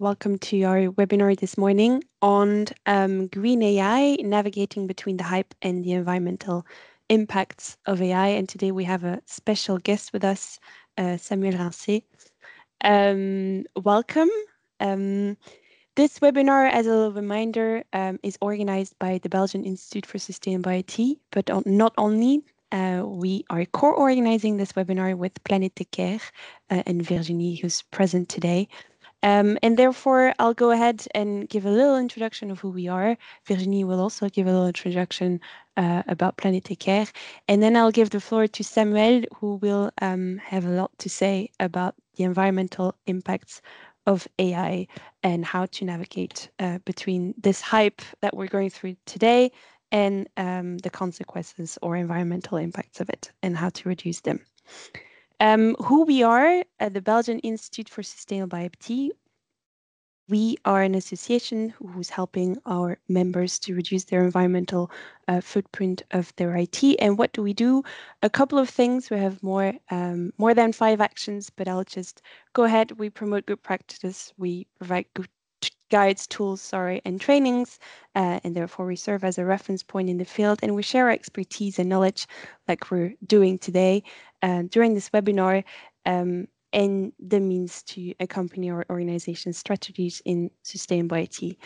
Welcome to our webinar this morning on green AI, navigating between the hype and the environmental impacts of AI. And today we have a special guest with us, Samuel Rincé. Welcome. This webinar, as a reminder, is organized by the Belgian Institute for Sustainable IT, but not only. We are co-organizing this webinar with Planète Care and Virginie, who's present today. And therefore, I'll go ahead and give a little introduction of who we are. Virginie will also give a little introduction about Planète Care. And then I'll give the floor to Samuel, who will have a lot to say about the environmental impacts of AI and how to navigate between this hype that we're going through today and the consequences or environmental impacts of it and how to reduce them. Who we are at the Belgian Institute for Sustainable IT. We are an association who's helping our members to reduce their environmental footprint of their IT. And what do we do? A couple of things. We have more than 5 actions, but I'll just go ahead. We promote good practices. We provide good guides, tools, and trainings, and therefore we serve as a reference point in the field, and we share our expertise and knowledge like we're doing today during this webinar, and the means to accompany our organization's strategies in sustainable IT.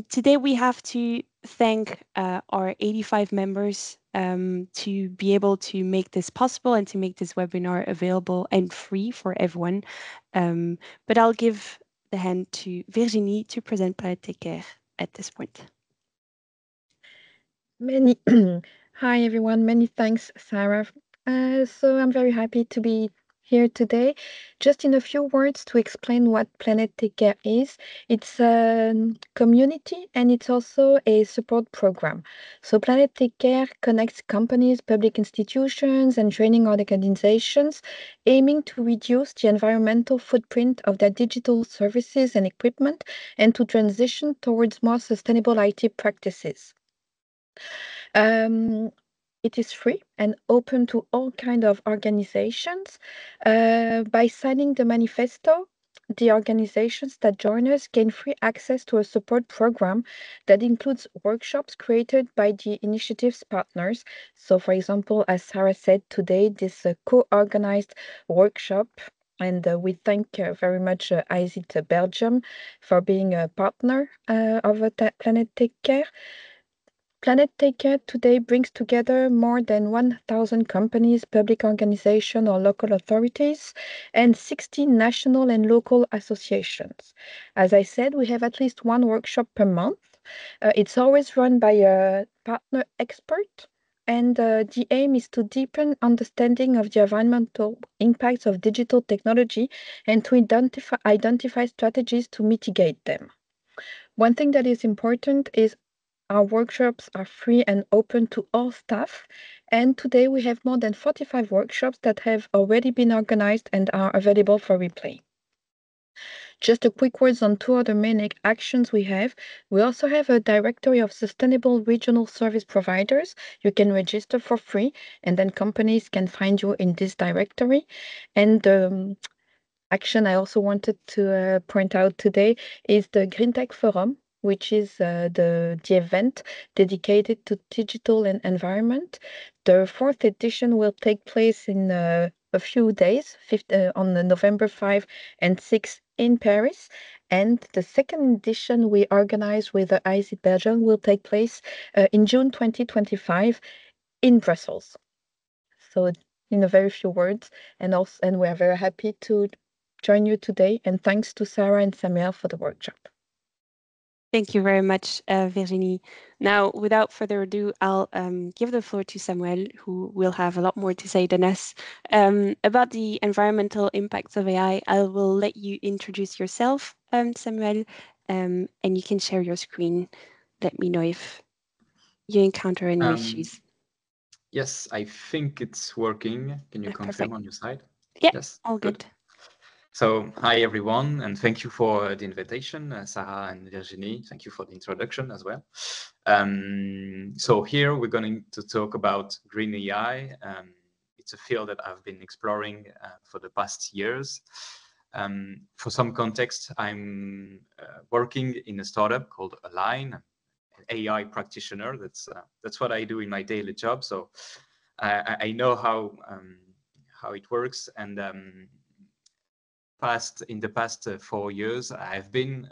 Today we have to thank our 85 members to be able to make this possible and to make this webinar available and free for everyone. But I'll give the hand to Virginie to present Planète Care at this point. Hi everyone, many thanks, Sarah. So I'm very happy to be here today. Just in a few words to explain what Planète Care is. It's a community and it's also a support program. So Planète Care connects companies, public institutions and training organizations aiming to reduce the environmental footprint of their digital services and equipment and to transition towards more sustainable IT practices. It is free and open to all kinds of organizations. By signing the manifesto, the organizations that join us gain free access to a support program that includes workshops created by the initiative's partners. So, for example, as Sarah said today, this co-organized workshop, and we thank very much ISIT Belgium for being a partner of Planète Care. Planète Care today brings together more than 1,000 companies, public organizations or local authorities, and 16 national and local associations. As I said, we have at least one workshop per month. It's always run by a partner expert, and the aim is to deepen understanding of the environmental impacts of digital technology and to identify strategies to mitigate them. One thing that is important is our workshops are free and open to all staff, and today we have more than 45 workshops that have already been organized and are available for replay. Just a quick words on 2 other main actions we have. We also have a directory of sustainable regional service providers. You can register for free, and then companies can find you in this directory. And action I also wanted to point out today is the Green Tech Forum, which is the event dedicated to digital and environment. The 4th edition will take place in a few days, on November 5 and 6 in Paris. And the 2nd edition we organize with the ISIT Belgium will take place in June 2025 in Brussels. So in a very few words, and we are very happy to join you today. And thanks to Sarah and Samuel for the workshop. Thank you very much, Virginie. Now, without further ado, I'll give the floor to Samuel, who will have a lot more to say than us about the environmental impacts of AI. I will let you introduce yourself, Samuel, and you can share your screen. Let me know if you encounter any issues. Yes, I think it's working. Can you confirm on your side? Yeah, yes, all good. So, hi everyone, and thank you for the invitation, Sarah and Virginie. Thank you for the introduction as well. So here we're going to talk about green AI. It's a field that I've been exploring for the past years. For some context, I'm working in a startup called Align, an AI practitioner. That's what I do in my daily job. So I know how it works. And in the past 4 years, I've been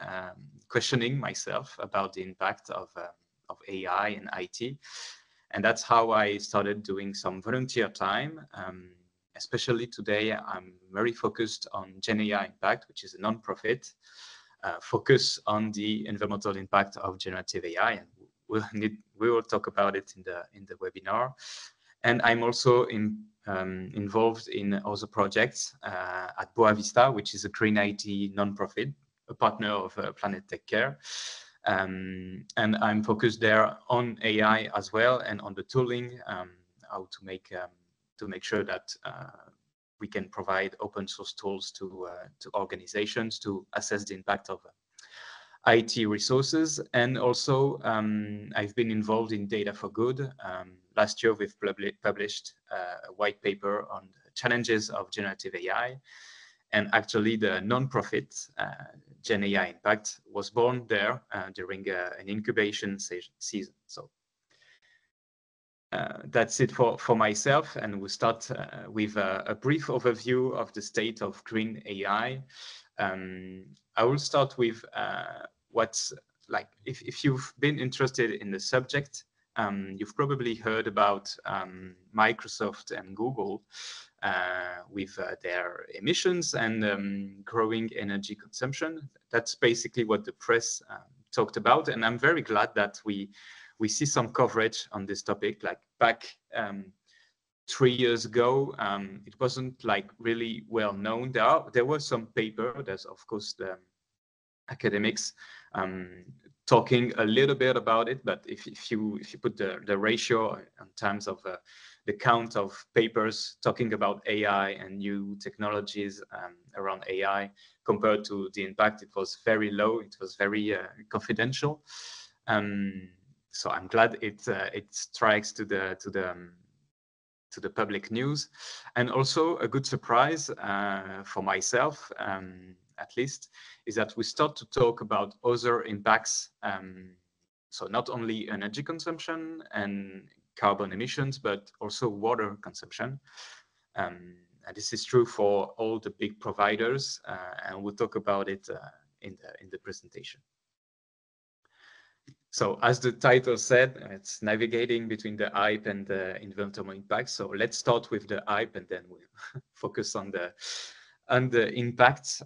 questioning myself about the impact of AI and IT. And that's how I started doing some volunteer time. Especially today, I'm very focused on GenAI Impact, which is a non-profit focus on the environmental impact of generative AI. And we will talk about it in the webinar. And I'm also involved in other projects at Boavizta, which is a green IT non-profit, a partner of Planet Tech Care. And I'm focused there on AI as well and on the tooling, how to make sure that we can provide open source tools to organizations to assess the impact of IT resources. And also, I've been involved in Data for Good. Last year, we've published a white paper on the challenges of generative AI. And actually, the non-profit GenAI Impact was born there during an incubation season. So that's it for myself. And we'll start with a brief overview of the state of green AI. I will start with what's like, if you've been interested in the subject, you've probably heard about Microsoft and Google with their emissions and growing energy consumption. That's basically what the press talked about. And I'm very glad that we see some coverage on this topic. Like back 3 years ago, it wasn't like really well known. There was some paper. There's of course the academics talking a little bit about it, but if you put the ratio in terms of the count of papers talking about AI and new technologies around AI compared to the impact, it was very low. It was very confidential. So I'm glad it strikes to the public news. And also a good surprise for myself, at least, is that we start to talk about other impacts. So not only energy consumption and carbon emissions, but also water consumption. And this is true for all the big providers, and we'll talk about it in the presentation. So as the title said, it's navigating between the hype and the environmental impact. So let's start with the hype and then we'll focus on the impacts.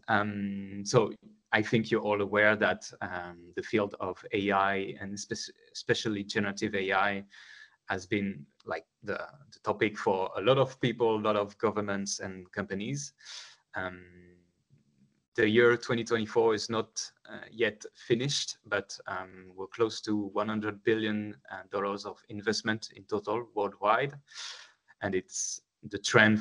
So I think you're all aware that the field of AI and especially generative AI has been like the topic for a lot of people, a lot of governments and companies. The year 2024 is not yet finished, but we're close to $100 billion of investment in total worldwide. And it's the trend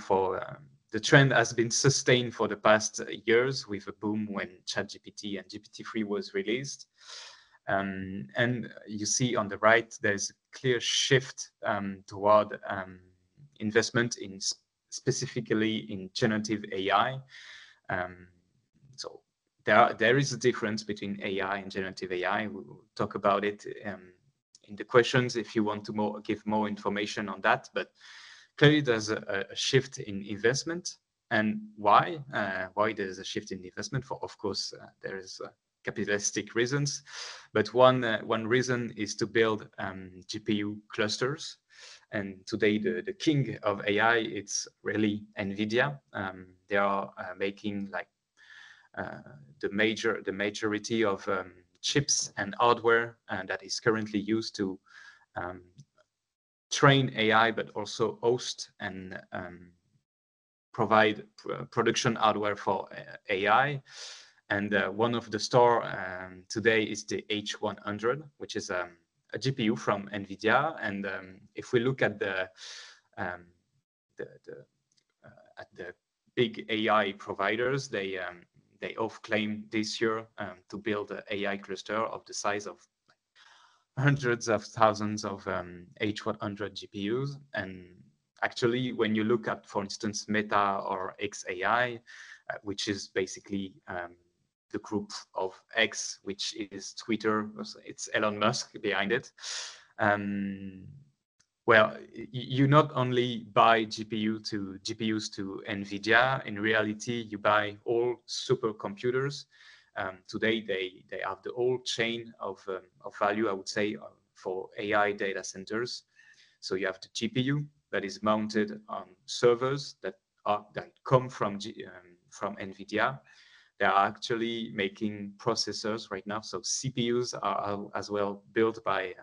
has been sustained for the past years with a boom when ChatGPT and GPT-3 was released. And you see on the right, there's a clear shift toward investment in specifically in generative AI. So there is a difference between AI and generative AI. We'll talk about it in the questions if you want to give more information on that. But clearly, there's a shift in investment. And why? Why there's a shift in investment? For of course, there is capitalistic reasons. But one reason is to build GPU clusters. And today, the king of AI, it's really NVIDIA. They are making like the majority of chips and hardware that is currently used to train AI, but also host and provide production hardware for AI. And one of the store today is the H100, which is a GPU from NVIDIA. And if we look at the big AI providers, they all claim this year to build an AI cluster of the size of hundreds of thousands of H100 GPUs. And actually, when you look at, for instance, Meta or XAI, which is basically the group of X, which is Twitter. It's Elon Musk behind it. Well, you not only buy GPUs to NVIDIA. In reality, you buy all supercomputers. Today, they have the whole chain of value, I would say, for AI data centers. So you have the GPU that is mounted on servers that come from NVIDIA. They are actually making processors right now. So CPUs are as well built by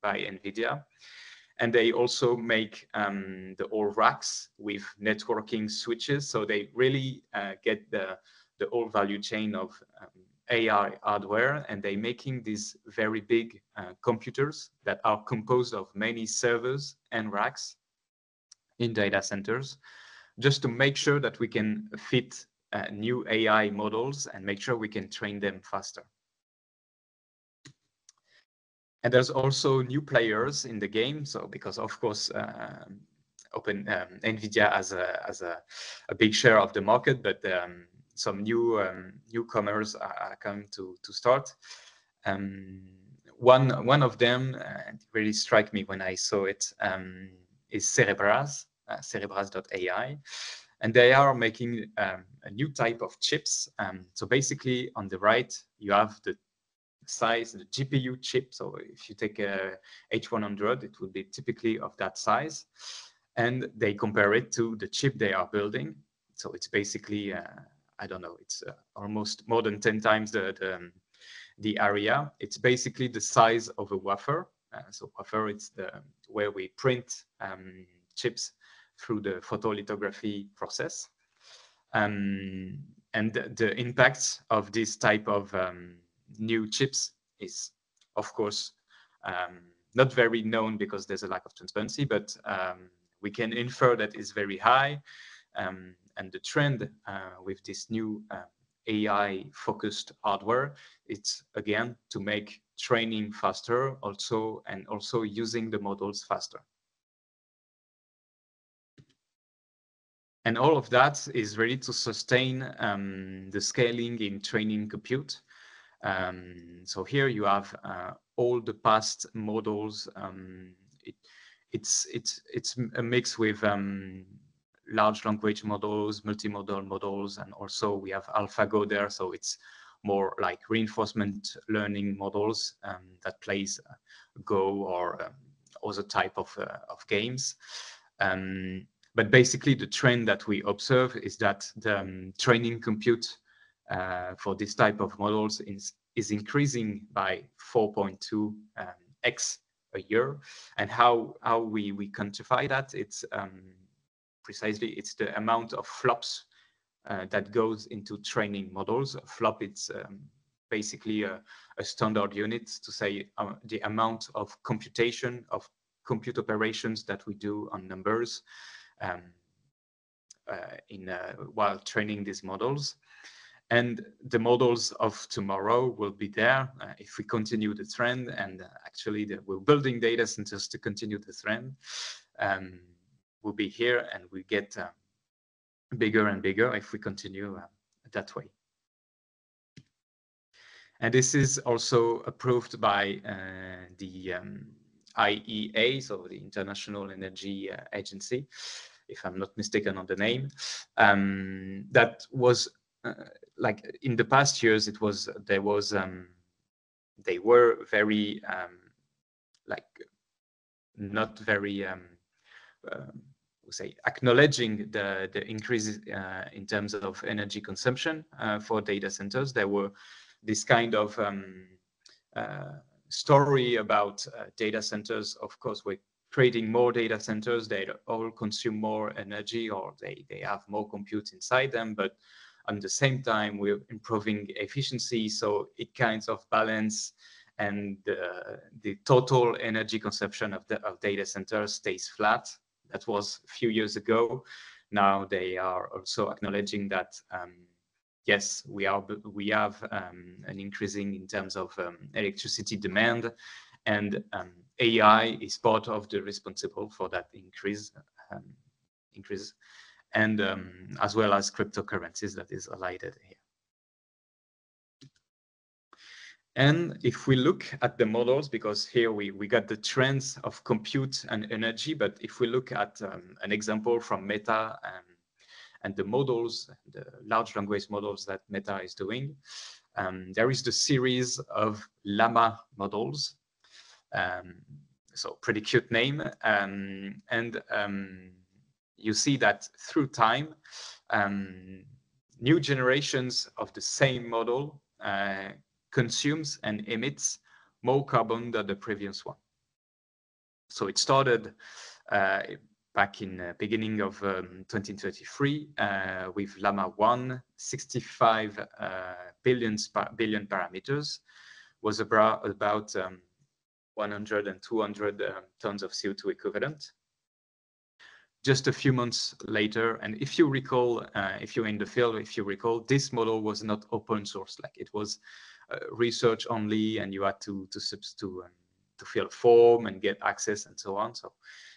NVIDIA. And they also make the all racks with networking switches. So they really get the whole value chain of AI hardware, and they're making these very big computers that are composed of many servers and racks in data centers, just to make sure that we can fit new AI models and make sure we can train them faster. And there's also new players in the game. So because of course, NVIDIA has a big share of the market, but some newcomers are coming to start. One of them really struck me when I saw it is Cerebras.ai. And they are making a new type of chips. So basically on the right, you have the size, the GPU chip. So if you take a H100, it would be typically of that size. And they compare it to the chip they are building. So it's basically, I don't know, it's almost more than 10 times the area. It's basically the size of a wafer. So wafer, it's where we print chips through the photolithography process. And the impact of this type of new chips is, of course, not very known because there's a lack of transparency, but we can infer that it's very high. And the trend with this new AI-focused hardware, it's again to make training faster, and also using the models faster. And all of that is ready to sustain the scaling in training compute. So here you have all the past models. It's a mix with large language models, multimodal models, and also we have AlphaGo there. So it's more like reinforcement learning models that plays Go or other type of games. But basically, the trend that we observe is that the training compute for this type of models is increasing by 4.2x a year. And how we quantify that? It's precisely it's the amount of flops that goes into training models. A flop, it's basically a standard unit to say the amount of computation of compute operations that we do on numbers while training these models. And the models of tomorrow will be there if we continue the trend. And actually, we're building data centers to continue the trend. We'll be here and we get bigger and bigger if we continue that way. And this is also approved by the IEA, so the International Energy Agency, if I'm not mistaken on the name. That was like in the past years, they were very like not very say acknowledging the increase in terms of energy consumption for data centers. There were this kind of story about data centers. Of course, we're creating more data centers. They all consume more energy, or they have more compute inside them. But at the same time, we're improving efficiency, so it kinds of balance, and the total energy consumption of data centers stays flat. That was a few years ago. Now they are also acknowledging that yes, we have an increasing in terms of electricity demand, and AI is part of the responsible for that increase. and as well as cryptocurrencies that is highlighted here. And if we look at the models, because here we got the trends of compute and energy, but if we look at an example from Meta and the models, the large language models that Meta is doing, there is the series of Llama models. So pretty cute name. You see that through time, new generations of the same model consumes and emits more carbon than the previous one. So it started back in the beginning of 2023 with Llama 1, 65 billion parameters, was about 100 and 200 tons of CO2 equivalent. Just a few months later, and if you recall, if you're in the field, if you recall, this model was not open source, like it was research only, and you had to fill a form and get access and so on. So,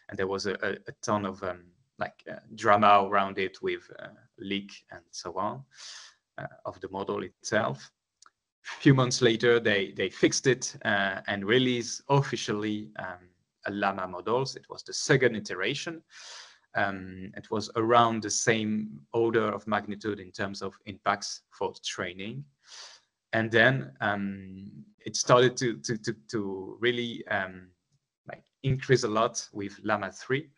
and there was a ton of drama around it with leak and so on of the model itself. A few months later, they fixed it and released officially a Llama models. It was the second iteration. It was around the same order of magnitude in terms of impacts for training. And then it started to really increase a lot with Llama 3.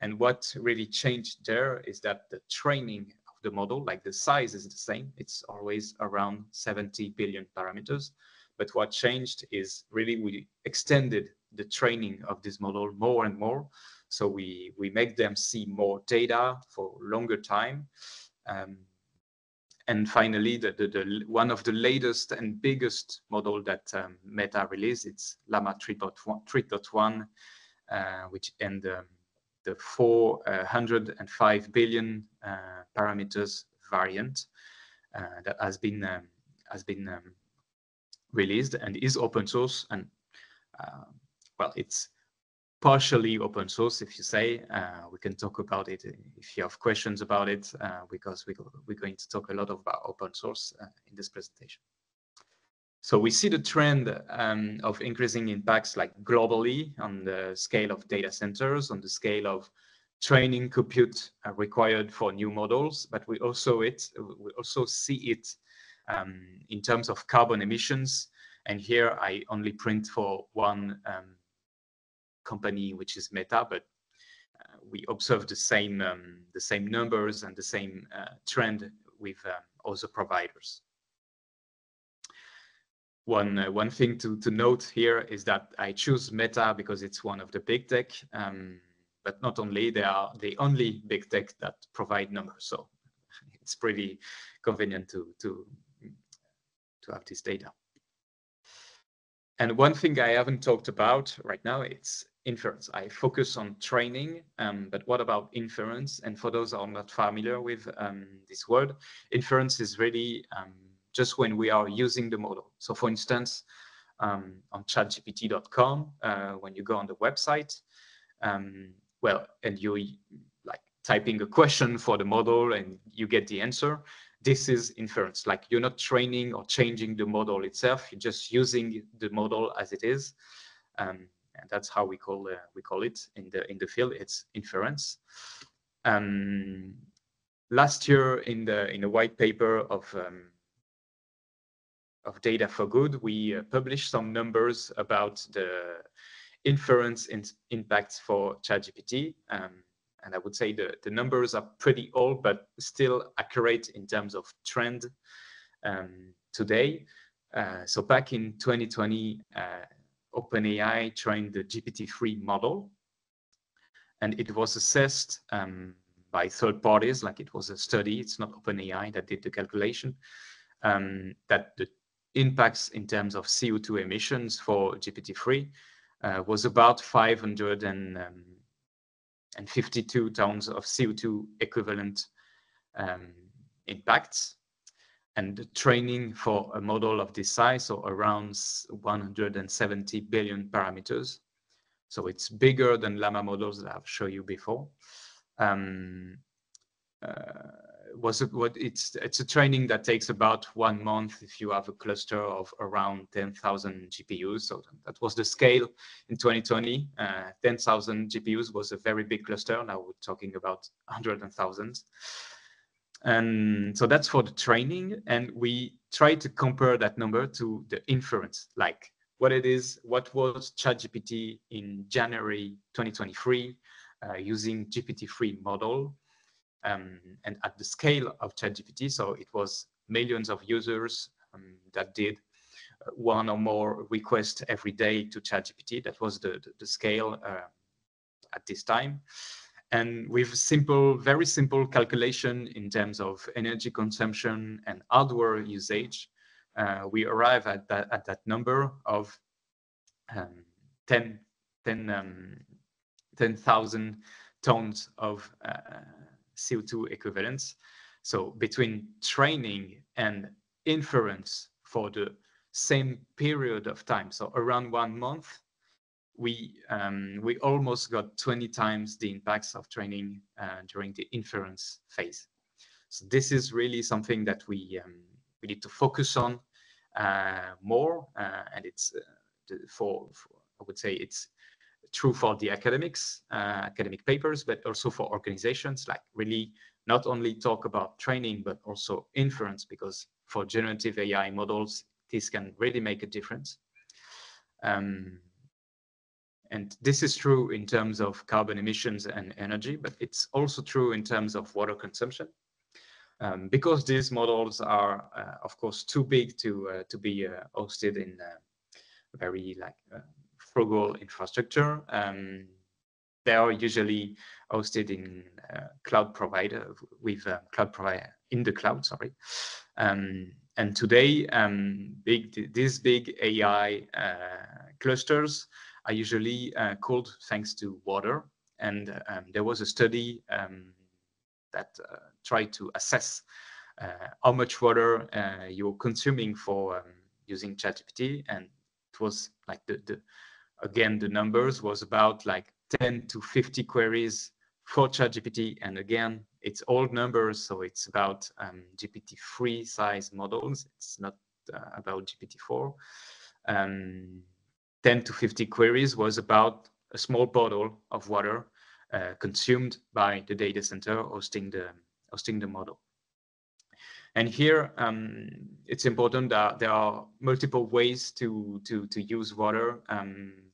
And what really changed there is that the training of the model, like the size is the same, it's always around 70 billion parameters. But what changed is really we extended the training of this model more and more. So we make them see more data for longer time. And finally, one of the latest and biggest model that Meta released, it's Llama 3.1, which and the 405 billion parameters variant that has been released and is open source. And well, it's partially open source, if you say. We can talk about it if you have questions about it, because we're going to talk a lot about open source in this presentation. So we see the trend of increasing impacts like globally on the scale of data centers, on the scale of training compute required for new models, but we also see it in terms of carbon emissions. And here I only print for one company, which is Meta, but we observe the same numbers and the same trend with other providers. One thing to note here is that I choose Meta because it's one of the big tech, but not only, they are the only big tech that provide numbers. So it's pretty convenient to have this data. And one thing I haven't talked about right now, it's inference. I focus on training, but what about inference? And for those who are not familiar with this word, inference is really just when we are using the model. So for instance, on chatgpt.com, when you go on the website, well, and you like typing a question for the model and you get the answer, this is inference. Like you're not training or changing the model itself, you're just using the model as it is. And that's how we call it in the field. It's inference. Last year in the white paper of Data for Good, we published some numbers about the inference impacts for ChatGPT. And I would say the numbers are pretty old, but still accurate in terms of trend today. So back in 2020, OpenAI trained the GPT-3 model, and it was assessed by third parties, like it was a study, it's not OpenAI that did the calculation, that the impacts in terms of CO2 emissions for GPT-3 was about 552 tons of CO2 equivalent impacts. And the training for a model of this size, so around 170 billion parameters. So it's bigger than Llama models that I've shown you before. it's a training that takes about 1 month if you have a cluster of around 10,000 GPUs. So that was the scale in 2020. 10,000 GPUs was a very big cluster. Now we're talking about hundreds and thousands. And so that's for the training. And we try to compare that number to the inference, like what was ChatGPT in January 2023 using GPT-3 model. And at the scale of ChatGPT, so it was millions of users that did one or more requests every day to ChatGPT. That was the scale at this time. And with very simple calculation in terms of energy consumption and hardware usage, we arrive at that number of 10,000 tons of CO2 equivalents. So between training and inference for the same period of time, so around 1 month, we almost got 20 times the impacts of training during the inference phase. So this is really something that we need to focus on more, and it's I would say it's true for the academic papers, but also for organizations, like really not only talk about training, but also inference, because for generative AI models, this can really make a difference. And this is true in terms of carbon emissions and energy, but it's also true in terms of water consumption. Because these models are, of course, too big to be hosted in very frugal infrastructure. They are usually hosted in cloud provider with cloud provider in the cloud. Sorry, and today these big AI clusters are usually cooled thanks to water. And there was a study that tried to assess how much water you're consuming for using ChatGPT, and it was like again the numbers was about like 10 to 50 queries for ChatGPT, and again it's old numbers, so it's about GPT-3 size models. It's not about GPT-4. 10 to 50 queries was about a small bottle of water consumed by the data center hosting the model. And here it's important that there are multiple ways to use water,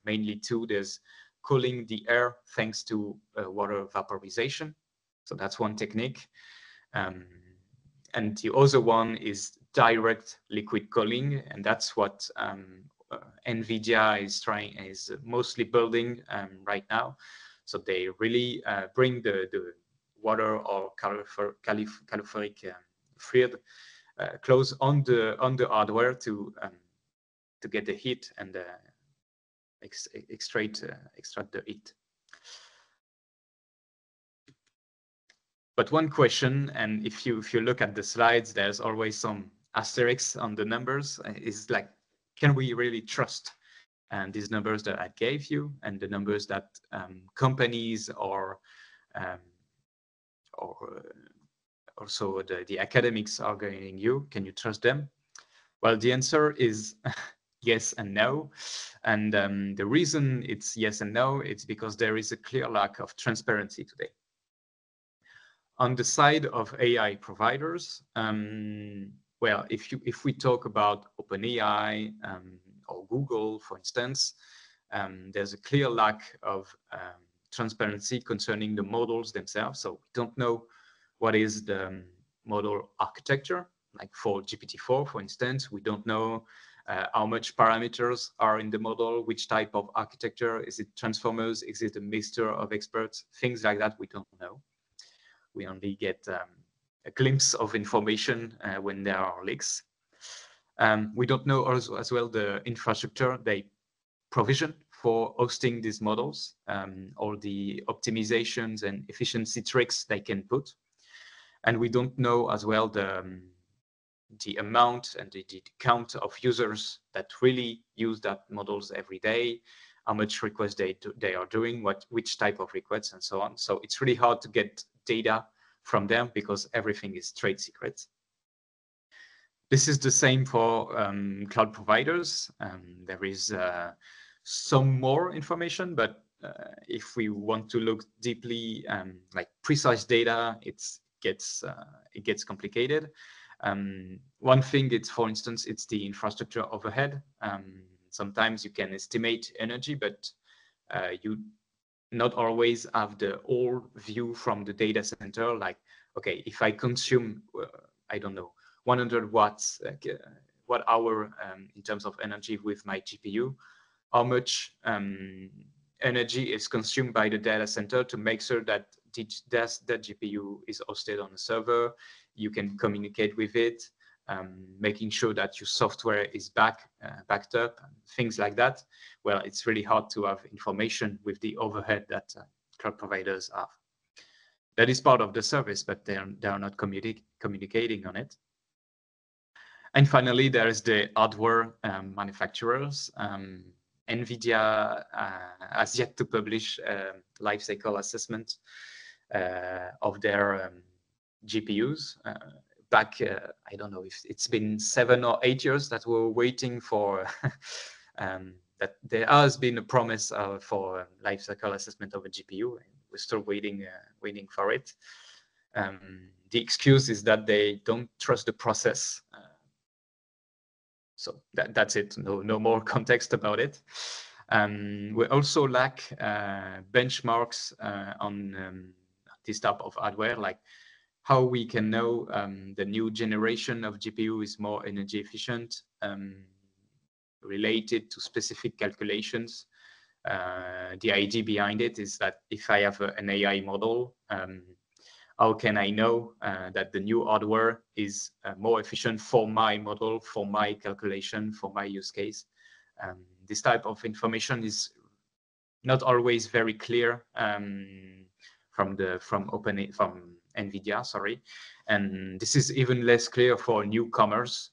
mainly two. There's cooling the air thanks to water vaporization. So that's one technique. And the other one is direct liquid cooling, and that's what NVIDIA is mostly building right now. So they really bring the water or calorific fluid close on the hardware to get the heat and extract the heat. But one question, and if you look at the slides, there's always some asterisks on the numbers, is like, can we really trust these numbers that I gave you and the numbers that companies or also the academics are giving you? Can you trust them? Well, the answer is yes and no. And the reason it's yes and no, it's because there is a clear lack of transparency today. On the side of AI providers, well, if we talk about OpenAI or Google, for instance, there's a clear lack of transparency concerning the models themselves. So we don't know what is the model architecture. Like for GPT-4, for instance, we don't know how much parameters are in the model, which type of architecture, is it transformers, is it a mixture of experts, things like that we don't know. We only get a glimpse of information when there are leaks. We don't know also as well the infrastructure they provision for hosting these models, or the optimizations and efficiency tricks they can put. And we don't know as well the amount and the count of users that really use that models every day, how much requests they are doing, which type of requests, and so on. So it's really hard to get data from them because everything is trade secret. This is the same for cloud providers. There is some more information, but if we want to look deeply, like precise data, it gets complicated. One thing, it's for instance, it's the infrastructure overhead. Sometimes you can estimate energy, but you not always have the whole view from the data center. Like, okay, if I consume, I don't know, 100 watts watt hour in terms of energy with my GPU, how much energy is consumed by the data center to make sure that that GPU is hosted on a server, you can communicate with it, making sure that your software is backed up, things like that. Well, it's really hard to have information with the overhead that cloud providers have. That is part of the service, but they are not communicating on it. And finally, there is the hardware manufacturers. NVIDIA has yet to publish a life cycle assessment of their GPUs. Back, I don't know if it's been 7 or 8 years that we're waiting for that there has been a promise for life cycle assessment of a GPU. We're still waiting for it. The excuse is that they don't trust the process. So that's it. No more context about it. We also lack benchmarks on this type of hardware, like how we can know the new generation of GPU is more energy efficient, related to specific calculations. The idea behind it is that if I have an AI model, how can I know that the new hardware is more efficient for my model, for my calculation, for my use case? This type of information is not always very clear from NVIDIA, sorry. And this is even less clear for newcomers,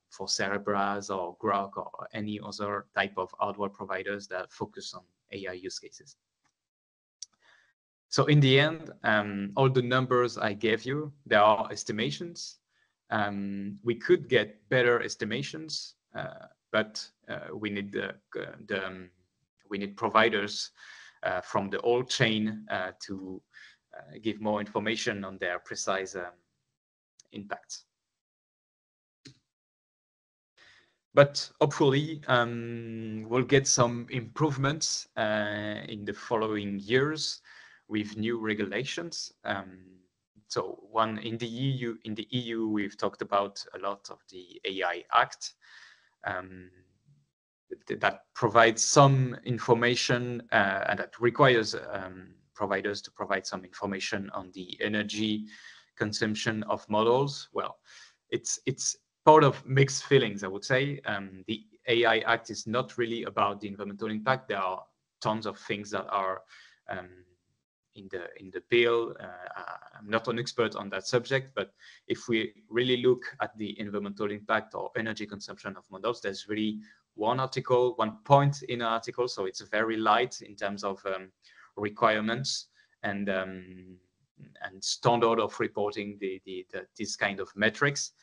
for Cerebras or Grok or any other type of hardware providers that focus on AI use cases. So in the end, all the numbers I gave you, they are estimations. We could get better estimations, but we need we need providers from the whole chain to give more information on their precise impacts. But hopefully, we'll get some improvements in the following years with new regulations. So one in the EU, we've talked about a lot of the AI Act that provides some information and that requires providers to provide some information on the energy consumption of models. Well, it's part of mixed feelings, I would say. The AI Act is not really about the environmental impact. There are tons of things that are in the bill. I'm not an expert on that subject, but if we really look at the environmental impact or energy consumption of models, there's really one point in an article, so it's very light in terms of requirements and standard of reporting this kind of metrics.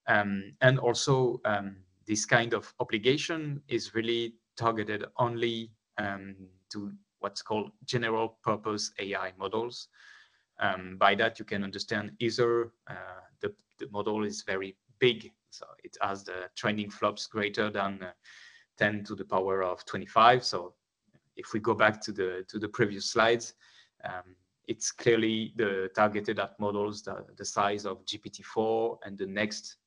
And also this kind of obligation is really targeted only to what's called general purpose AI models. By that, you can understand either the model is very big, so it has the training flops greater than 10 to the power of 25. So if we go back to the previous slides, it's clearly targeted at models the size of GPT-4 and the next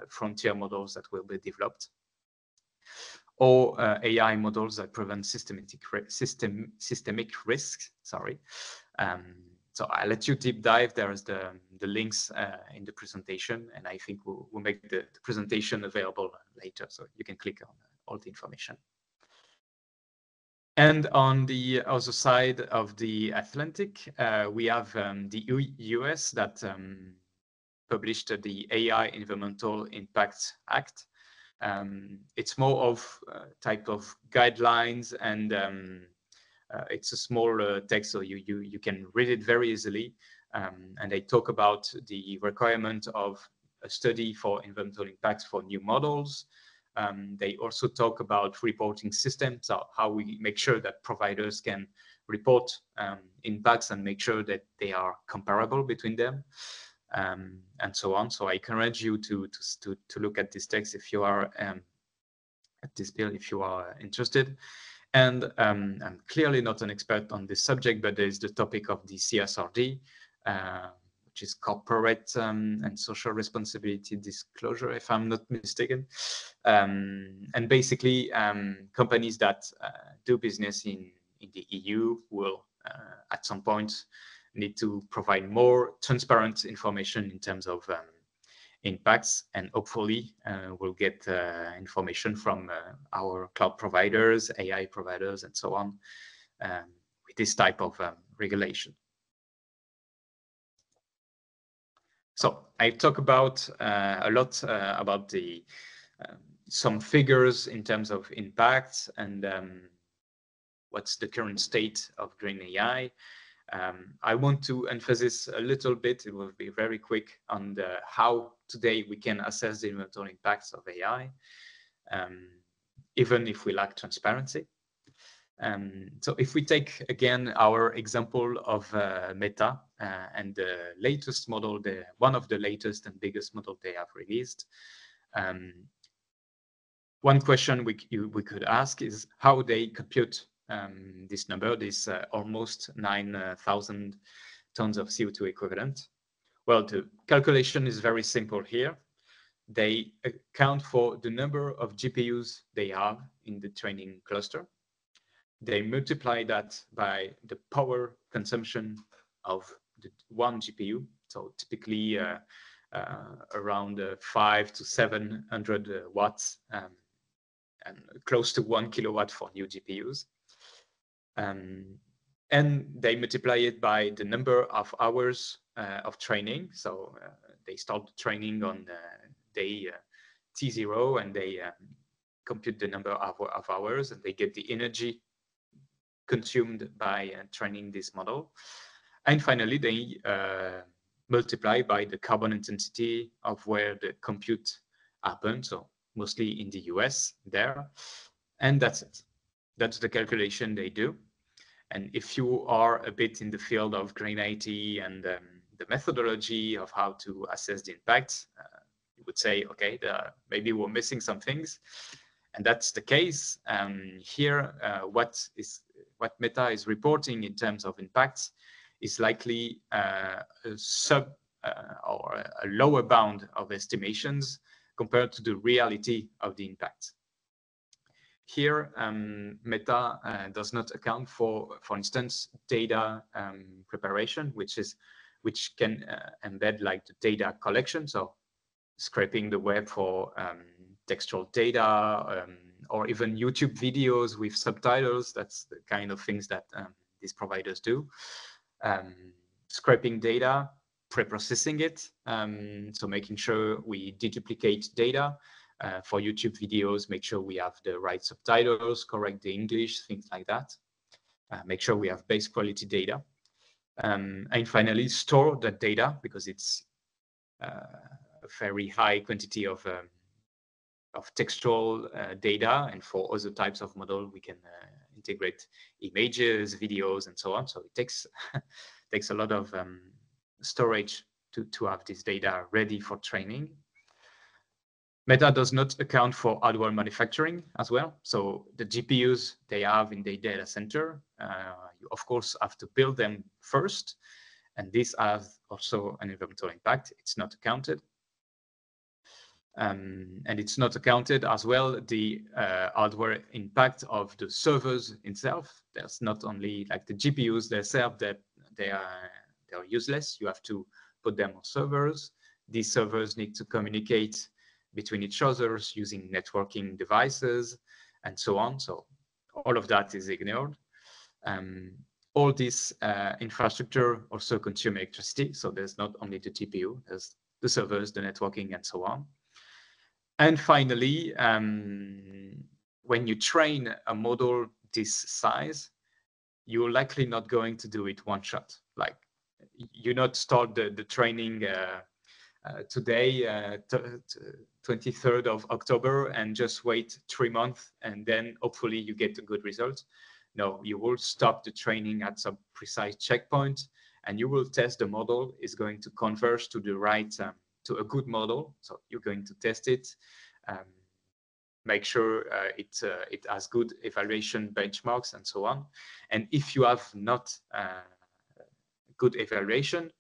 frontier models that will be developed, or AI models that prevent systemic risks. Sorry. So I'll let you deep dive. There's the links in the presentation, and I think we'll make the presentation available later, so you can click on all the information. And on the other side of the Atlantic, we have the US that published the AI Environmental Impact Act. It's more of type of guidelines, and it's a small text, so you can read it very easily. and they talk about the requirement of a study for environmental impacts for new models. They also talk about reporting systems, so how we make sure that providers can report impacts and make sure that they are comparable between them, and so on. So I encourage you to look at this text if you are at this bill, if you are interested. And I'm clearly not an expert on this subject, but there is the topic of the CSRD, which is corporate and social responsibility disclosure, if I'm not mistaken. And basically, companies that do business in the EU will, at some point, need to provide more transparent information in terms of impacts, and hopefully we'll get information from our cloud providers, AI providers, and so on, with this type of regulation. So I talk about a lot about the some figures in terms of impacts and what's the current state of green AI. I want to emphasize a little bit, it will be very quick, on how today we can assess the environmental impacts of AI, even if we lack transparency. So if we take again our example of Meta and the latest model, one of the latest and biggest model they have released, one question we could ask is how they compute this number, this almost 9,000 tons of CO2 equivalent. Well, the calculation is very simple here. They account for the number of GPUs they have in the training cluster. They multiply that by the power consumption of the one GPU. So typically around 500 to 700 watts and close to 1 kilowatt for new GPUs. And they multiply it by the number of hours of training. So they start training on day T0 and they compute the number of hours and they get the energy consumed by training this model. And finally, they multiply by the carbon intensity of where the compute happened. So mostly in the US there. And that's it. That's the calculation they do. And if you are a bit in the field of green IT and the methodology of how to assess the impact, you would say, okay, maybe we're missing some things. And that's the case. Here, what Meta is reporting in terms of impacts is likely a or a lower bound of estimations compared to the reality of the impact. Here, Meta does not account for instance, data preparation, which can embed like the data collection, so scraping the web for textual data or even YouTube videos with subtitles. That's the kind of things that these providers do. Scraping data, pre-processing it, so making sure we deduplicate data. For YouTube videos, make sure we have the right subtitles, correct the English, things like that. Make sure we have base quality data. And finally, store that data because it's a very high quantity of textual data. And for other types of model, we can integrate images, videos, and so on. So it takes takes a lot of storage to have this data ready for training. Meta does not account for hardware manufacturing as well. So the GPUs they have in the data center, you of course have to build them first. And this has also an environmental impact. It's not accounted. And it's not accounted as well the hardware impact of the servers itself. There's not only like the GPUs themselves that they are useless. You have to put them on servers. These servers need to communicate between each other using networking devices and so on. So all of that is ignored. All this infrastructure also consume electricity. So there's not only the GPU, there's the servers, the networking, and so on. And finally, when you train a model this size, you're likely not going to do it one shot. Like you not start the training today, 23rd of October, and just wait 3 months, and then hopefully you get a good result. No, you will stop the training at some precise checkpoint, and you will test the model is going to converge to the right, to a good model. So you're going to test it, make sure it has good evaluation benchmarks and so on. And if you have not good evaluation,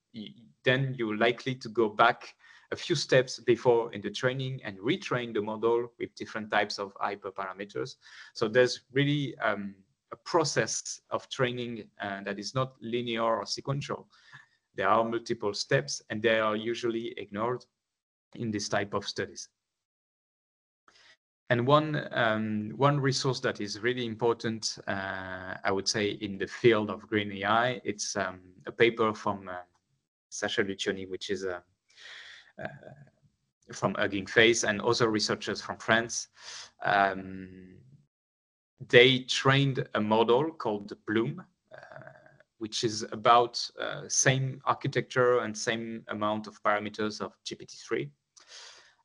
then you're likely to go back a few steps before in the training and retrain the model with different types of hyperparameters. So there's really a process of training that is not linear or sequential. There are multiple steps, and they are usually ignored in this type of studies. And one resource that is really important, I would say, in the field of green AI, it's a paper from Sacha Lucioni, which is from Hugging Face, and other researchers from France. They trained a model called Bloom, which is about same architecture and same amount of parameters of GPT-3.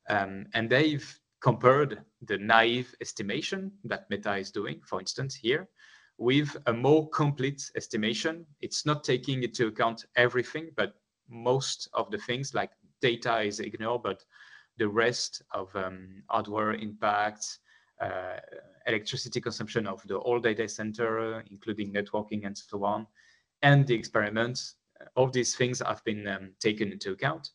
And they've compared the naive estimation that Meta is doing, for instance, here, with a more complete estimation. It's not taking into account everything, but most of the things like data is ignored, but the rest of hardware impacts, electricity consumption of the whole data center, including networking and so on, and the experiments, all these things have been taken into account.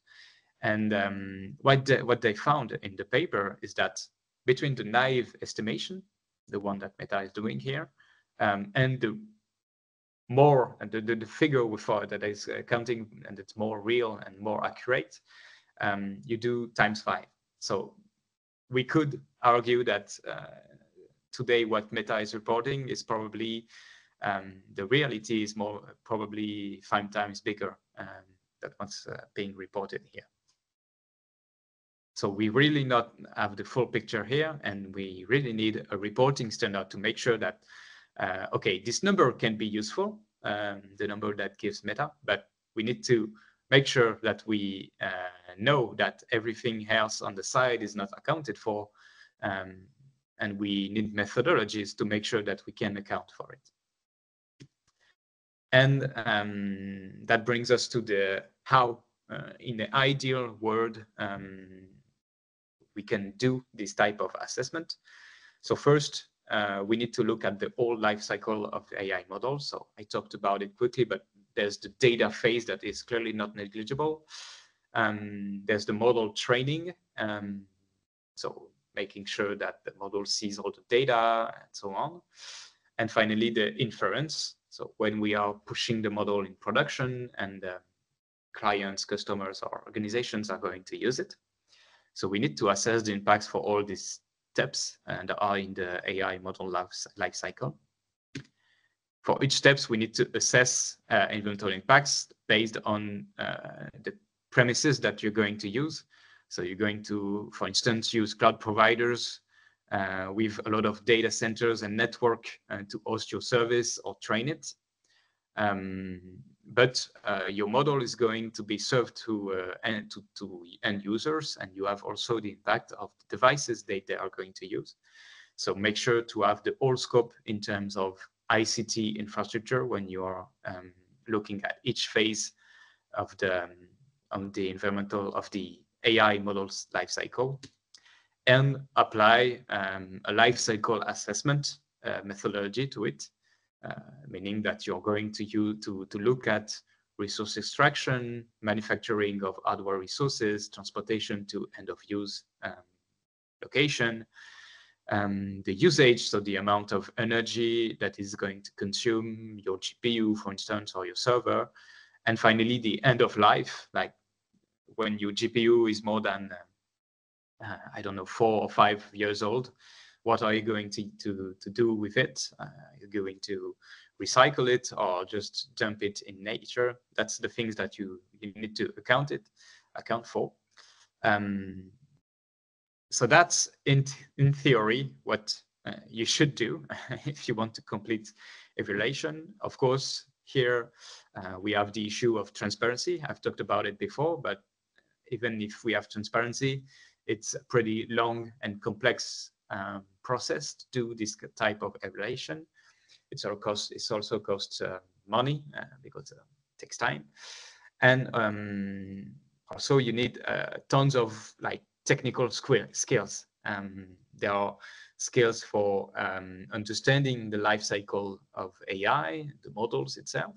And what they found in the paper is that between the naive estimation, the one that Meta is doing here, and the more, and the figure we thought that is counting, and it's more real and more accurate, you do ×5. So we could argue that today what Meta is reporting is probably, the reality is more probably 5 times bigger than what's being reported here. So we really not have the full picture here, and we really need a reporting standard to make sure that, okay, this number can be useful, the number that gives Meta, but we need to make sure that we know that everything else on the side is not accounted for, and we need methodologies to make sure that we can account for it. And that brings us to the how, in the ideal world, we can do this type of assessment. So first, we need to look at the whole life cycle of the AI model. So I talked about it quickly, but there's the data phase that is clearly not negligible. There's the model training. So making sure that the model sees all the data and so on. And finally, the inference. So when we are pushing the model in production and clients, customers, or organizations are going to use it. So we need to assess the impacts for all these steps that are in the AI model life cycle. For each steps, we need to assess environmental impacts based on the premises that you're going to use. So you're going to, for instance, use cloud providers with a lot of data centers and network to host your service or train it. But your model is going to be served to end users, and you have also the impact of the devices that they are going to use. So make sure to have the whole scope in terms of ICT infrastructure when you are looking at each phase of the environmental of the AI model's lifecycle, and apply a lifecycle assessment methodology to it. Meaning that you're going to look at resource extraction, manufacturing of hardware resources, transportation to end-of-use location, the usage, so the amount of energy that is going to consume your GPU, for instance, or your server, and finally the end of life, like when your GPU is more than, I don't know, 4 or 5 years old. What are you going to do with it? You're going to recycle it or just dump it in nature? That's the things that you need to account for. So that's in theory what you should do if you want to complete evaluation. Of course, here we have the issue of transparency. I've talked about it before, but even if we have transparency, it's a pretty long and complex process to do this type of evaluation. It's also costs money because it takes time, and also you need tons of like technical skills. There are skills for understanding the life cycle of AI, the models itself,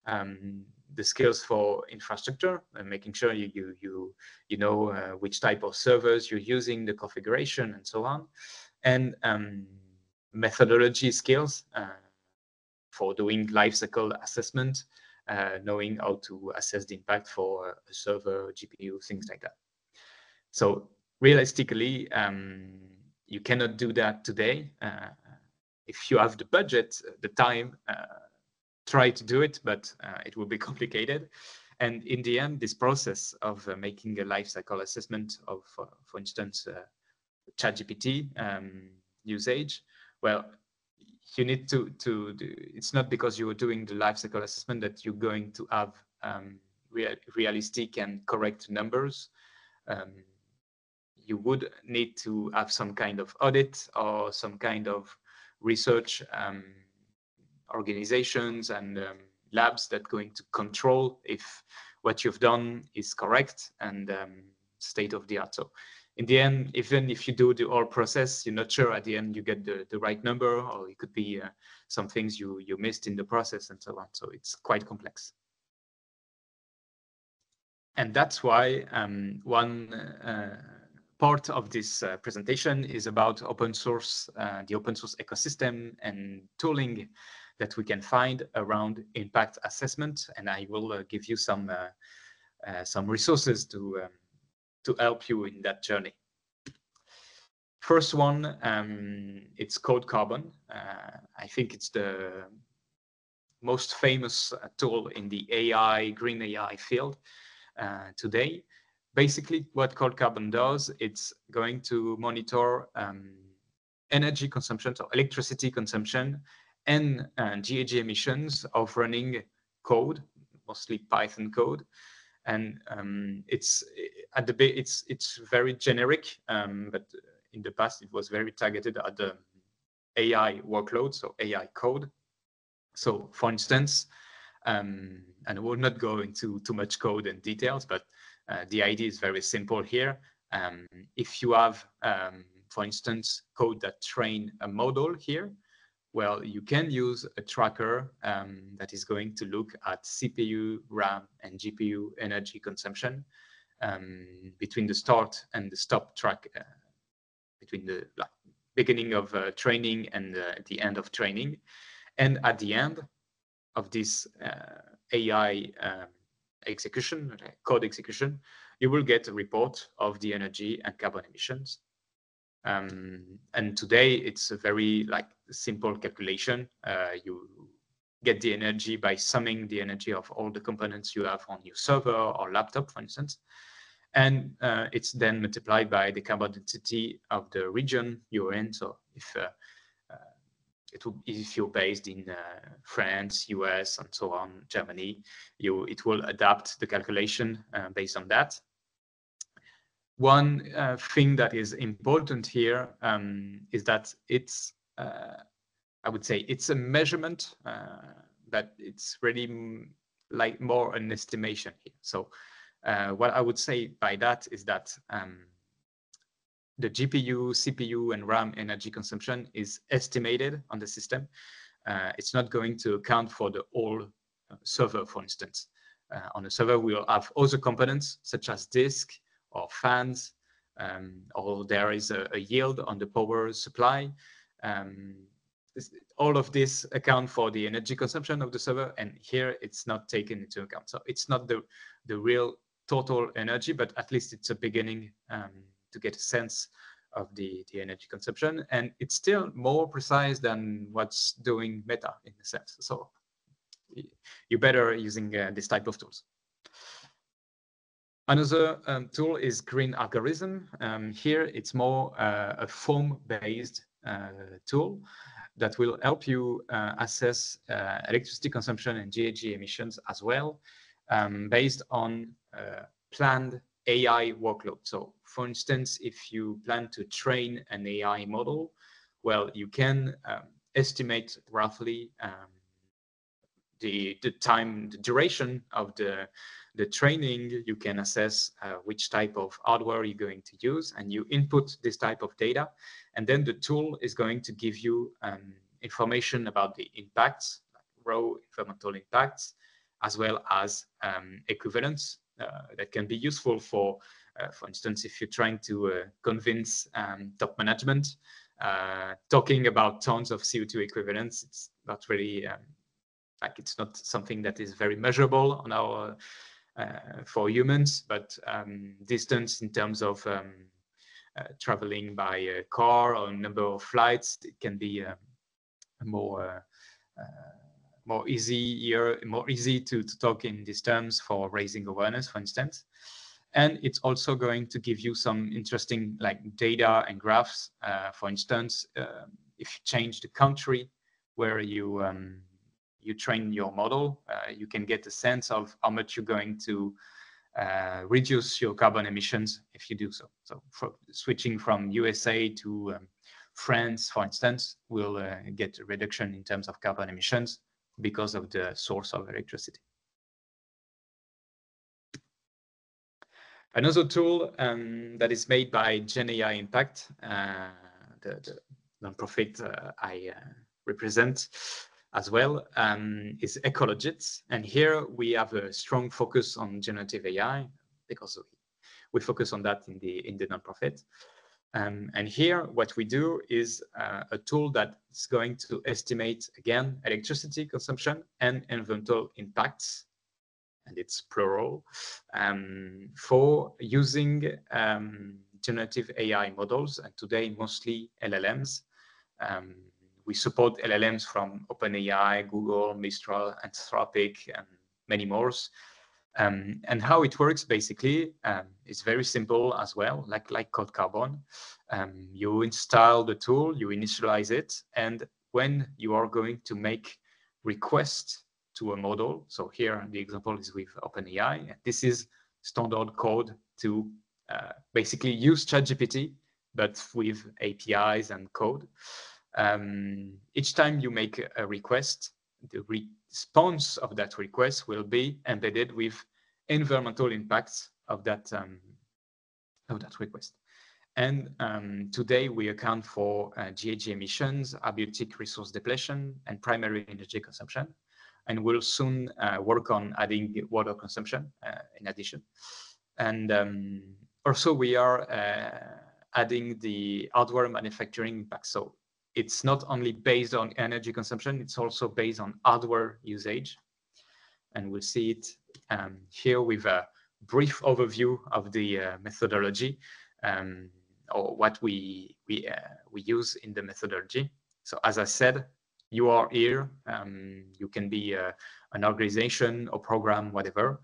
the skills for infrastructure, making sure you know which type of servers you're using, the configuration, and so on, and methodology skills for doing life cycle assessment, knowing how to assess the impact for a server, GPU, things like that. So realistically, you cannot do that today. If you have the budget, the time, try to do it, but it will be complicated. And in the end, this process of making a life cycle assessment of, for instance, ChatGPT usage, well, you need to do, it's not because you are doing the life cycle assessment that you're going to have realistic and correct numbers. You would need to have some kind of audit or some kind of research organizations and labs that are going to control if what you've done is correct and state of the art. So in the end, even if you do the whole process, you're not sure at the end you get the right number, or it could be some things you missed in the process and so on. So it's quite complex. And that's why one part of this presentation is about open source, the open source ecosystem and tooling that we can find around impact assessment. And I will give you some resources to help you in that journey. First one, it's called Carbon. I think it's the most famous tool in the AI, green AI field today. Basically, what Cold Carbon does, it's going to monitor energy consumption, so electricity consumption, and GHG emissions of running code, mostly Python code. And it's very generic, but in the past it was very targeted at the AI workload, so AI code. So, for instance, and we'll not go into too much code and details, but the idea is very simple here. If you have, for instance, code that train a model here, well, you can use a tracker that is going to look at CPU, RAM, and GPU energy consumption between the start and the stop track, between the beginning of training and the end of training. And at the end of this AI execution, code execution, you will get a report of the energy and carbon emissions. And today it's a very simple calculation. You get the energy by summing the energy of all the components you have on your server or laptop, for instance. And it's then multiplied by the carbon density of the region you're in. So if you're based in France, US, and so on, Germany, it will adapt the calculation based on that. One thing that is important here is that it's, I would say, it's a measurement, but it's really more an estimation here. So what I would say by that is that the GPU, CPU, and RAM energy consumption is estimated on the system. It's not going to account for the whole server, for instance. On a server, we will have other components such as disk or fans, or there is a yield on the power supply. All of this account for the energy consumption of the server, and here it's not taken into account. So it's not the real total energy, but at least it's a beginning to get a sense of the energy consumption. And it's still more precise than what's doing Meta in a sense. So you're better using this type of tools. Another tool is Green Algorithm. Here it's more a form-based tool. that will help you assess electricity consumption and GHG emissions as well, based on planned AI workload. So for instance, if you plan to train an AI model, well, you can estimate roughly the time, the duration of the training. You can assess which type of hardware you're going to use, and you input this type of data, and then the tool is going to give you information about the impacts, like raw environmental impacts, as well as equivalence that can be useful for instance, if you're trying to convince top management, talking about tons of CO2 equivalents, it's not really like, it's not something that is very measurable on our for humans, but distance in terms of traveling by a car or number of flights, it can be more easy to talk in these terms for raising awareness, for instance. And it's also going to give you some interesting like data and graphs. For instance, if you change the country where you train your model, you can get a sense of how much you're going to reduce your carbon emissions if you do so. So for switching from USA to France, for instance, will get a reduction in terms of carbon emissions because of the source of electricity. Another tool that is made by GenAI Impact, the nonprofit I represent as well, is Ecologits. And here we have a strong focus on generative AI because we focus on that in the nonprofit. And here what we do is a tool that is going to estimate, again, electricity consumption and environmental impacts, and it's plural, for using generative AI models, and today mostly LLMs. We support LLMs from OpenAI, Google, Mistral, Anthropic, and many more. And how it works basically is very simple as well, like Code Carbon. You install the tool, you initialize it, and when you are going to make requests to a model, so here the example is with OpenAI, and this is standard code to basically use ChatGPT, but with APIs and code. Each time you make a request, the response of that request will be embedded with environmental impacts of that request. And today we account for GHG emissions, abiotic resource depletion, and primary energy consumption. And we'll soon work on adding water consumption in addition. And also we are adding the hardware manufacturing impact. So it's not only based on energy consumption, it's also based on hardware usage. And we'll see it here with a brief overview of the methodology, or what we use in the methodology. So as I said, you are here. You can be an organization or program, whatever.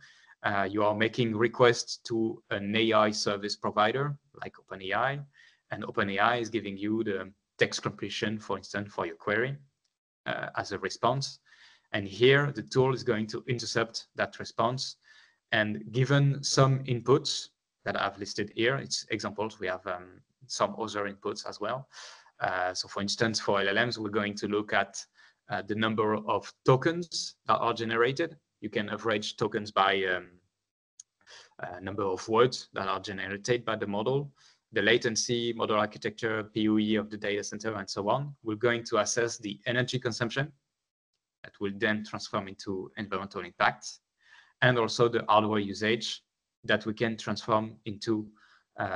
You are making requests to an AI service provider like OpenAI, and OpenAI is giving you the text completion, for instance, for your query as a response. And here the tool is going to intercept that response, and given some inputs that I've listed here, it's examples, we have some other inputs as well. So for instance, for LLMs, we're going to look at the number of tokens that are generated. You can average tokens by number of words that are generated by the model, the latency, model architecture, PoE of the data center, and so on. We're going to assess the energy consumption that will then transform into environmental impacts, and also the hardware usage that we can transform into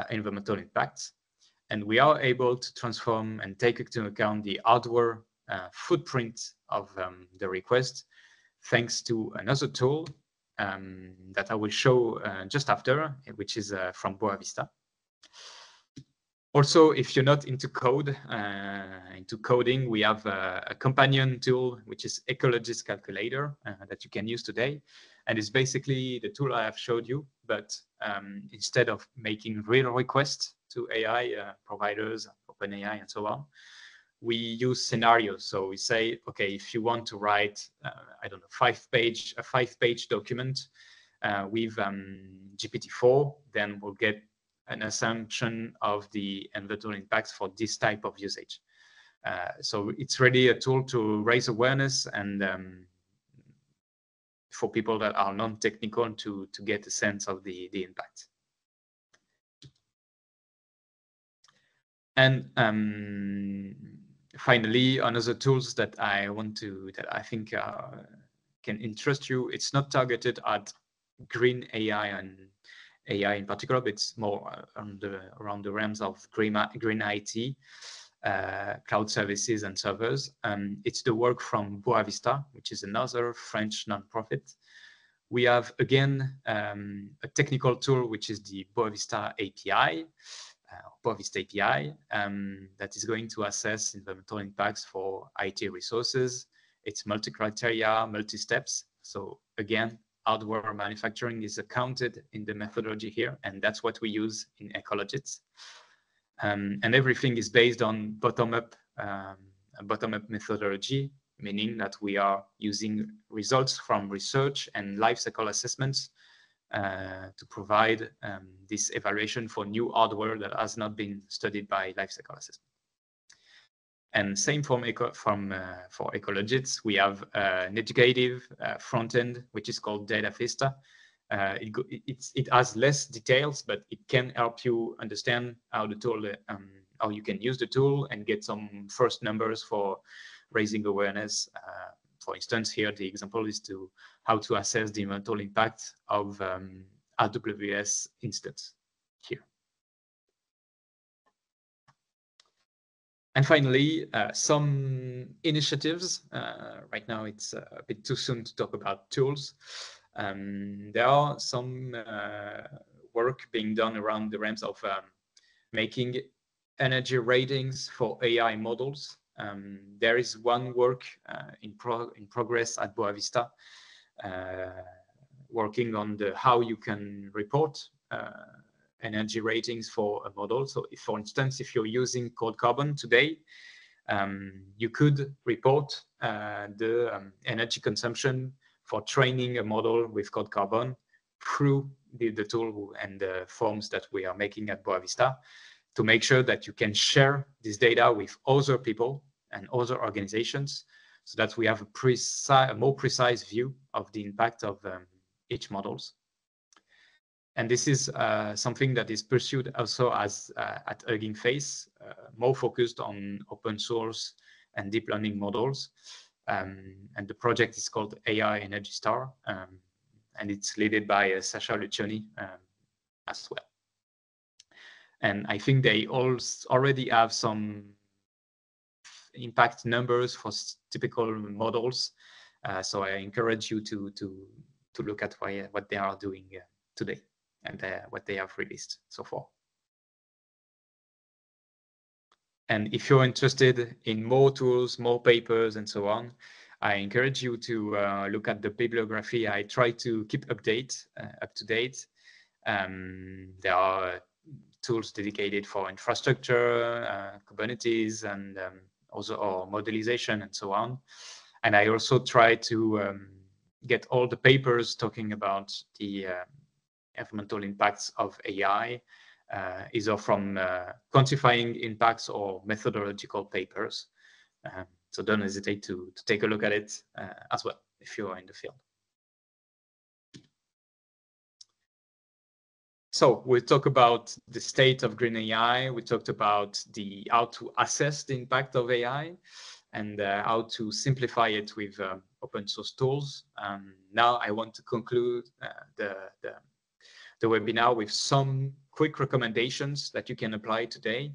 environmental impacts. And we are able to transform and take into account the hardware footprint of the request, thanks to another tool that I will show just after, which is from Boavizta. Also, if you're not into coding, we have a companion tool, which is Ecologist Calculator, that you can use today. And it's basically the tool I have showed you, but instead of making real requests to AI providers, OpenAI, and so on, we use scenarios. So we say, okay, if you want to write, I don't know, a five-page document with GPT-4, then we'll get an assumption of the environmental impacts for this type of usage. So it's really a tool to raise awareness and for people that are non-technical to get a sense of the impact. And finally, another tools that I think can interest you. It's not targeted at green AI and AI in particular, but it's more around the realms of green IT, cloud services and servers. It's the work from Boavizta, which is another French nonprofit. We have, again, a technical tool, which is the Boavizta API, Boavizta API, that is going to assess environmental impacts for IT resources. It's multi-criteria, multi-steps. So again, hardware manufacturing is accounted in the methodology here, and that's what we use in Ecologits. And everything is based on bottom-up methodology, meaning that we are using results from research and life cycle assessments to provide this evaluation for new hardware that has not been studied by life cycle assessment. And same for Ecologits, we have an educative front end, which is called Boavizta. It has less details, but it can help you understand how the tool, how you can use the tool and get some first numbers for raising awareness. For instance, here the example is to how to assess the environmental impact of AWS instance here. And finally, some initiatives. Right now, it's a bit too soon to talk about tools. There are some work being done around the realms of making energy ratings for AI models. There is one work in progress at Boavizta, working on how you can report energy ratings for a model. So if, for instance, if you're using Carbon today, you could report the energy consumption for training a model with Carbon through the tool and the forms that we are making at Boavizta, to make sure that you can share this data with other people and other organizations, so that we have a more precise view of the impact of each models. And this is something that is pursued also as at Hugging Face, more focused on open source and deep learning models. And the project is called AI Energy Star, and it's led by Sasha Lucioni as well. And I think they already have some impact numbers for typical models. So I encourage you to look at what they are doing today and what they have released so far. And if you're interested in more tools, more papers, and so on, I encourage you to look at the bibliography. I try to keep up to date. There are tools dedicated for infrastructure, Kubernetes, and also modelization, and so on. And I also try to get all the papers talking about the environmental impacts of AI, either from quantifying impacts or methodological papers. So don't hesitate to take a look at it as well, if you are in the field. So we talked about the state of green AI. We talked about how to assess the impact of AI and how to simplify it with open source tools. Now I want to conclude the webinar with some quick recommendations that you can apply today.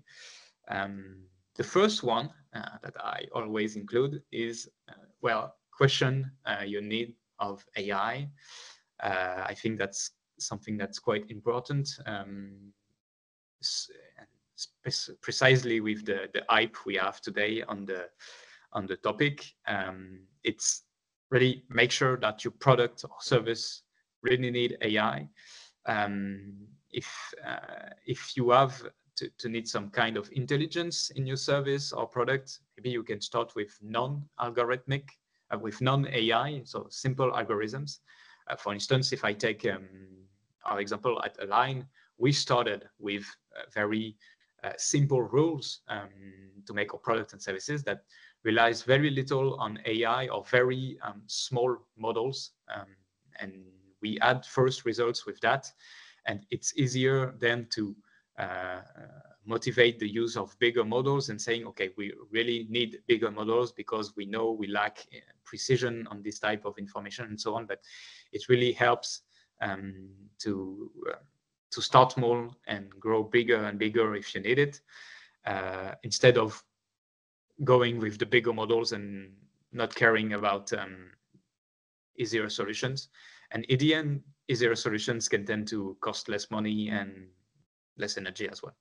The first one that I always include is, question your need of AI. I think that's something that's quite important, precisely with the hype we have today on the topic. It's really make sure that your product or service really need AI. If you have to need some kind of intelligence in your service or product, maybe you can start with non-algorithmic, with non-AI, so simple algorithms. For instance, if I take our example at Align, we started with very simple rules to make our products and services that relies very little on AI or very small models. And we had first results with that. And it's easier then to motivate the use of bigger models and saying, okay, we really need bigger models because we know we lack precision on this type of information and so on. But it really helps to start small and grow bigger and bigger if you need it, instead of going with the bigger models and not caring about easier solutions. And in the end, easier solutions can tend to cost less money and less energy as well.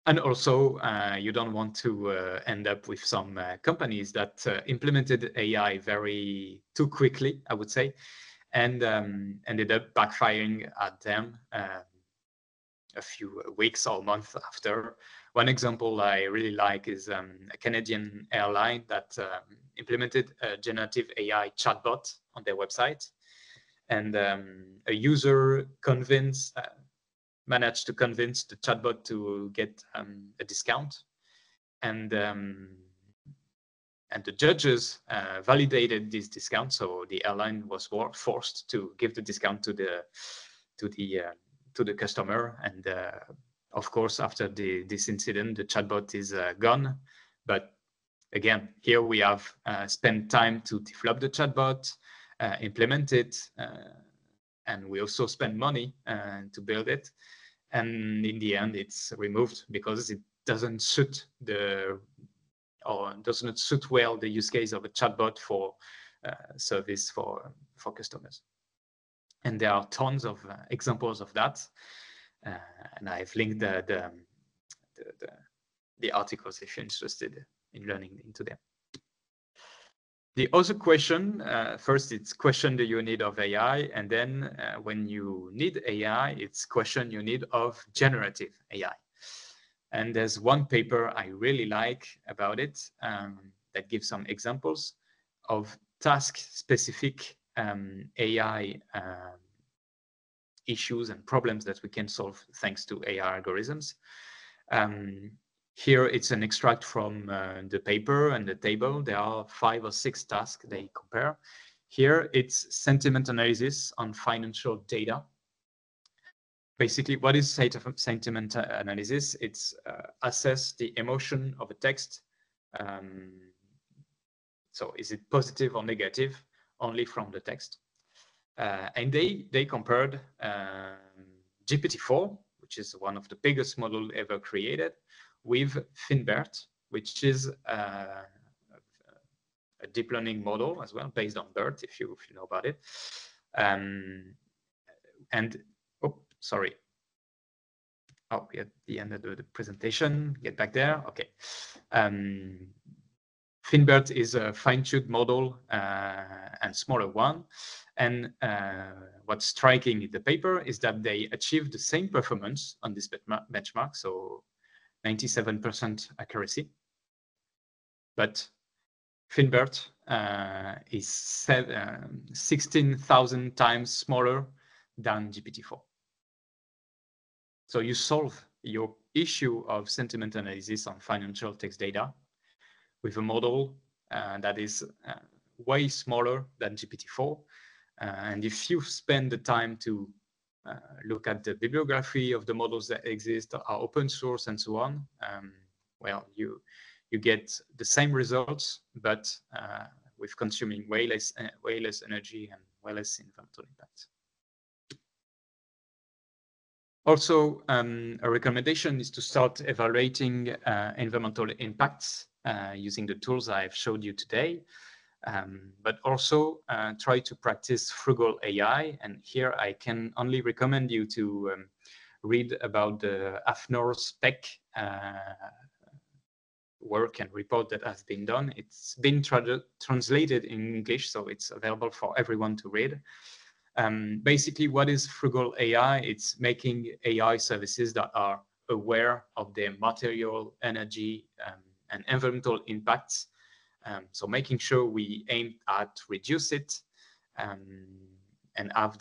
And also, you don't want to end up with some companies that implemented AI too quickly, I would say, and ended up backfiring at them a few weeks or months after. One example I really like is a Canadian airline that implemented a generative AI chatbot on their website, and a user managed to convince the chatbot to get a discount, and the judges validated this discount, so the airline was forced to give the discount to the customer. And of course, after this incident, the chatbot is gone. But again, here we have spent time to develop the chatbot, implement it, and we also spend money to build it. And in the end, it's removed because it doesn't suit does not suit well the use case of a chatbot for service for customers. And there are tons of examples of that, and I've linked the articles if you're interested in learning into them. The other question, first it's question do you need of AI, and then when you need AI, it's question you need of generative AI. And there's one paper I really like about it that gives some examples of task-specific AI issues and problems that we can solve thanks to AI algorithms. Here it's an extract from the paper and the table. There are 5 or 6 tasks they compare. Here it's sentiment analysis on financial data. Basically, what is sentiment analysis? It's assess the emotion of a text. So is it positive or negative only from the text? And they compared GPT-4, which is one of the biggest models ever created, with Finbert, which is a deep learning model as well, based on BERT, if you know about it. Sorry. Oh, we're at the end of the presentation. Get back there. Okay. Finbert is a fine-tuned model and smaller one. And what's striking in the paper is that they achieved the same performance on this benchmark, so 97% accuracy. But Finbert is 16,000 times smaller than GPT-4. So you solve your issue of sentiment analysis on financial text data with a model that is way smaller than GPT-4. And if you spend the time to look at the bibliography of the models that exist, are open source and so on, well, you get the same results, but with consuming way less energy and way less environmental impact. Also, a recommendation is to start evaluating environmental impacts using the tools I've showed you today, but also try to practice frugal AI. And here I can only recommend you to read about the AFNOR spec work and report that has been done. It's been translated in English, so it's available for everyone to read. Basically, what is frugal AI? It's making AI services that are aware of their material, energy, and environmental impacts. So making sure we aim at reduce it and have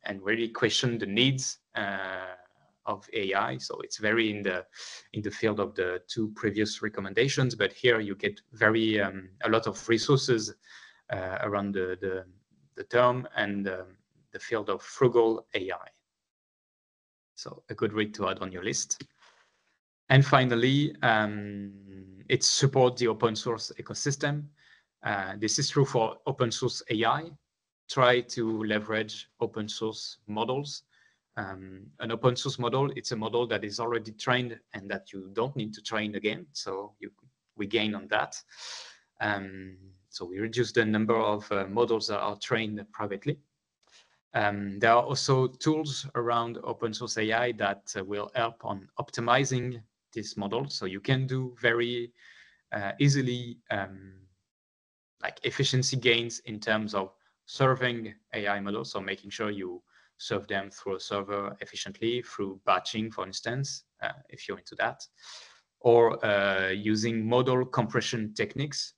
and really question the needs of AI. So it's very in the field of the two previous recommendations, but here you get very a lot of resources around the term and the field of frugal AI. So a good read to add on your list. And finally, it supports the open source ecosystem. This is true for open source AI. Try to leverage open source models. An open source model, it's a model that is already trained and that you don't need to train again. So we gain on that. So we reduce the number of models that are trained privately. There are also tools around open source AI that will help on optimizing this model. So you can do very easily like efficiency gains in terms of serving AI models. So making sure you serve them through a server efficiently through batching, for instance, if you're into that, or using model compression techniques.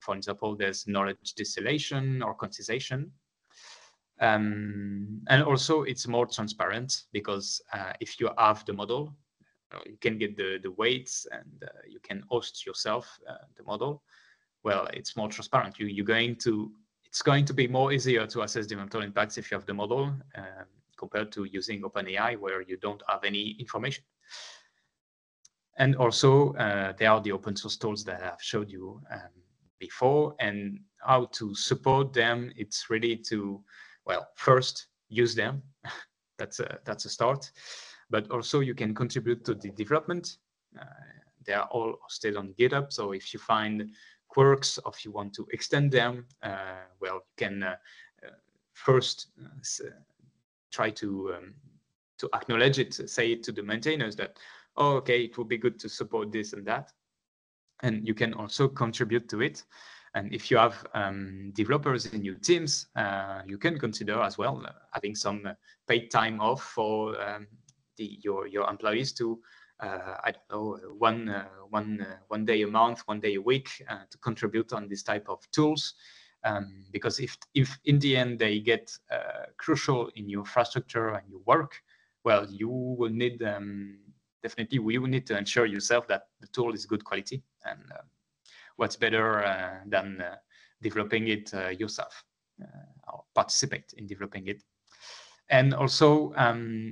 For example, there's knowledge distillation or quantization. And also it's more transparent because if you have the model, you can get the weights and you can host yourself the model. Well, it's more transparent. It's going to be more easier to assess the environmental impacts if you have the model compared to using OpenAI where you don't have any information. And also there are the open source tools that I've showed you before, and how to support them. It's really to, well, first use them. That's a start, but also you can contribute to the development. They are all hosted on GitHub. So if you find quirks or if you want to extend them, well, you can first try to acknowledge it, say it to the maintainers that, oh, okay, it would be good to support this and that. And you can also contribute to it. And if you have developers in your teams, you can consider as well having some paid time off for your employees to, I don't know, one day a month, one day a week to contribute on this type of tools. Because if in the end they get crucial in your infrastructure and your work, well, you will need definitely we will need to ensure yourself that the tool is good quality. And what's better than developing it yourself or participate in developing it. And also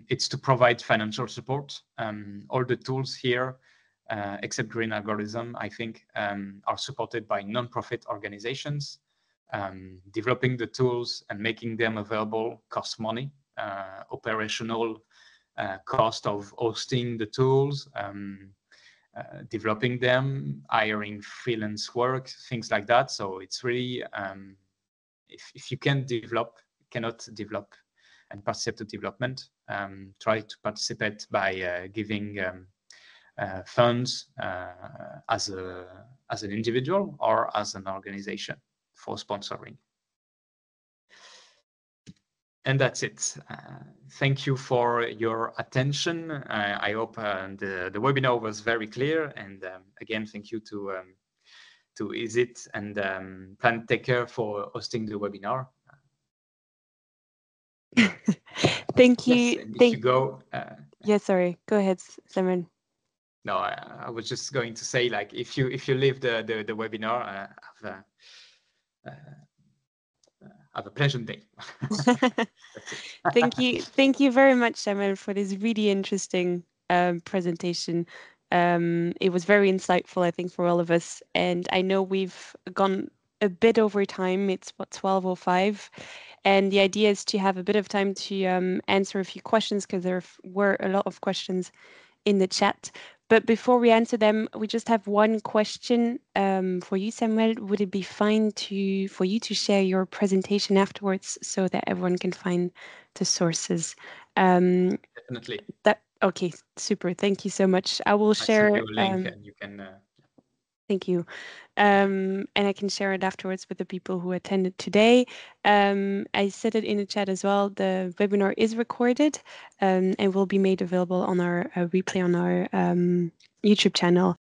it's to provide financial support. All the tools here, except Green Algorithm, I think are supported by non-profit organizations. Developing the tools and making them available costs money, operational cost of hosting the tools, developing them, hiring freelance work, things like that. So it's really, if you cannot develop and participate to development, try to participate by giving funds as an individual or as an organization for sponsoring. And that's it. Thank you for your attention. I hope the webinar was very clear. And again, thank you to ISIT and Planet Taker for hosting the webinar. Thank you. Yes, and if you go. Yeah, sorry. Go ahead, Simon. No, I was just going to say, like, if you leave the webinar, have a pleasant day. Thank you very much, Simon, for this really interesting presentation. It was very insightful, I think, for all of us. And I know we've gone a bit over time. It's what, 12:05. And the idea is to have a bit of time to answer a few questions, because there were a lot of questions in the chat. But before we answer them, we just have one question for you, Samuel. Would it be fine for you to share your presentation afterwards so that everyone can find the sources? Definitely. Okay, super. Thank you so much. I will share a link and you can. Thank you. And I can share it afterwards with the people who attended today. I said it in the chat as well. The webinar is recorded and will be made available on our replay on our YouTube channel